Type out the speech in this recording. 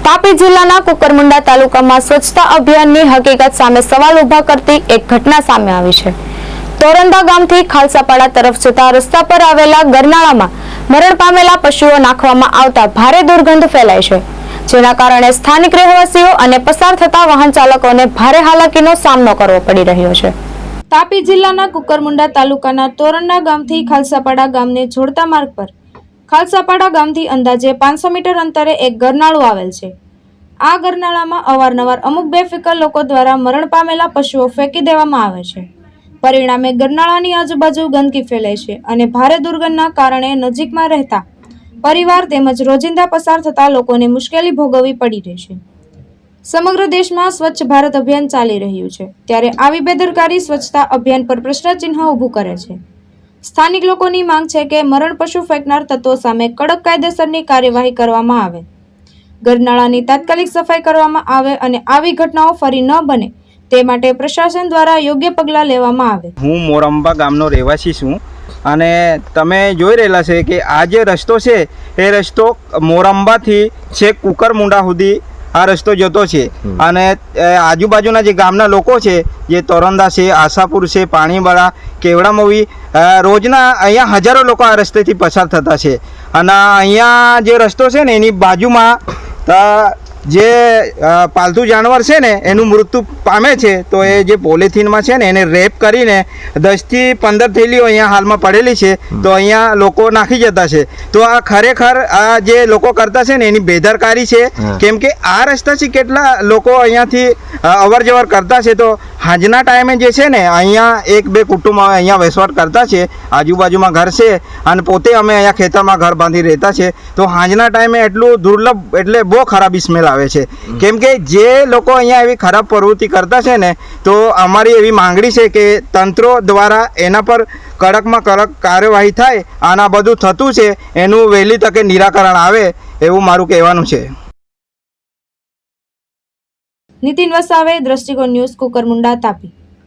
તાપી જિલ્લાના કુકરમુંડા તાલુકામાં સ્વચ્છતા અભિયાનની હકીકત સામે સવાલ ઉભા કરતી એક ઘટના સામે આવી છે। તોરંદા ગામથી ખાલસાપાડા તરફ જતા રસ્તા પર આવેલા ગરનાળામાં મરણ પામેલા પશુઓ નાખવામાં આવતા ભારે દુર્ગંધ ફેલાય છે, જેના કારણે સ્થાનિક રહેવાસીઓ અને પસાર થતા વાહન ચાલકોને ભારે હાલાકીનો સામનો કરવો પડી રહ્યો છે। તાપી જિલ્લાના કુકરમુંડા તાલુકાના તોરંદા ગામથી ખાલસાપાડા ગામને જોડતા માર્ગ પર ખાલસાપાડા ગામથી અંદાજે 500 મીટર અંતરે એક ગરનાળું આવેલ છે। આ ગરનાળામાં અવારનવાર અમુક બેફિકર લોકો દ્વારા મરણ પામેલા પશુઓ ફેંકી દેવામાં આવે છે। પરિણામે ગરનાળાની આજુબાજુ ગંદકી ફેલાય છે અને ભારે દુર્ગંધના કારણે નજીકમાં રહેતા પરિવાર તેમજ રોજિંદા પસાર થતા લોકોને મુશ્કેલી ભોગવવી પડી રહી છે। સમગ્ર દેશમાં સ્વચ્છ ભારત અભિયાન ચાલી રહ્યું છે, ત્યારે આવી બેદરકારી સ્વચ્છતા અભિયાન પર પ્રશ્નચિહ્ન ઊભું કરે છે। સ્થાનિક લોકોની માંગ છે કે મરણ પશુ ફેંકનાર તત્વો સામે કડક કાયદેસરની કાર્યવાહી કરવામાં આવે, ગરનાળાની તાત્કાલિક સફાઈ કરવામાં આવે અને આવી ઘટનાઓ ફરી ન બને તે માટે પ્રશાસન દ્વારા યોગ્ય પગલાં લેવામાં આવે। હું મોરંબા ગામનો રહેવાસી છું અને તમે જોઈ રહેલા છે કે આ જે રસ્તો છે એ રસ્તો મોરંબાથી છેક કુકરમુંડા સુધી આ રસ્તો જતો છે અને આજુબાજુના જે ગામના લોકો છે, જે તોરંદા છે, આશાપુર છે, પાણીવાળા, કેવડામોવી, રોજના અહીંયા હજારો લોકો આ રસ્તેથી પસાર થતા છે અને અહીંયા જે રસ્તો છે ને એની બાજુમાં જે પાલતુ જાનવર છે ને એનું મૃત્યુ પામે છે, તો એ જે પોલિથીનમાં છે ને એને રેપ કરીને 10 થી 15 થેલીઓ અહીંયા હાલમાં પડેલી છે, તો અહીંયા લોકો નાખી જતા છે। તો આ ખરેખર આ જે લોકો કરતા છે ને એની બેદરકારી છે, કેમ કે આ રસ્તાથી કેટલા લોકો અહીંયાથી અવર જવર કરતા છે। તો હાજના ટાઈમે જે છે ને અહીંયા 1-2 કુટુંબ અહીંયા વસવાટ કરતા છે, આજુબાજુમાં ઘર છે અને પોતે અમે અહીંયા ખેતરમાં ઘર બાંધી રહેતા છે। તો હાજના ટાઈમે એટલું દુર્લભ એટલે બહુ ખરાબ સ્મેલ આવે છે, કેમ કે જે લોકો અહીંયા એવી ખરાબ પ્રવૃત્તિ કરતા છે ને, તો અમારી એવી માંગણી છે કે તંત્રો દ્વારા એના પર કડકમાં કડક કાર્યવાહી થાય। આના બધું થતું છે એનું વહેલી તકે નિરાકરણ આવે એવું મારું કહેવાનું છે। નીતિન વસાવે, દ્રષ્ટિકોણ ન્યૂઝ, કુકરમુંડા, તાપી।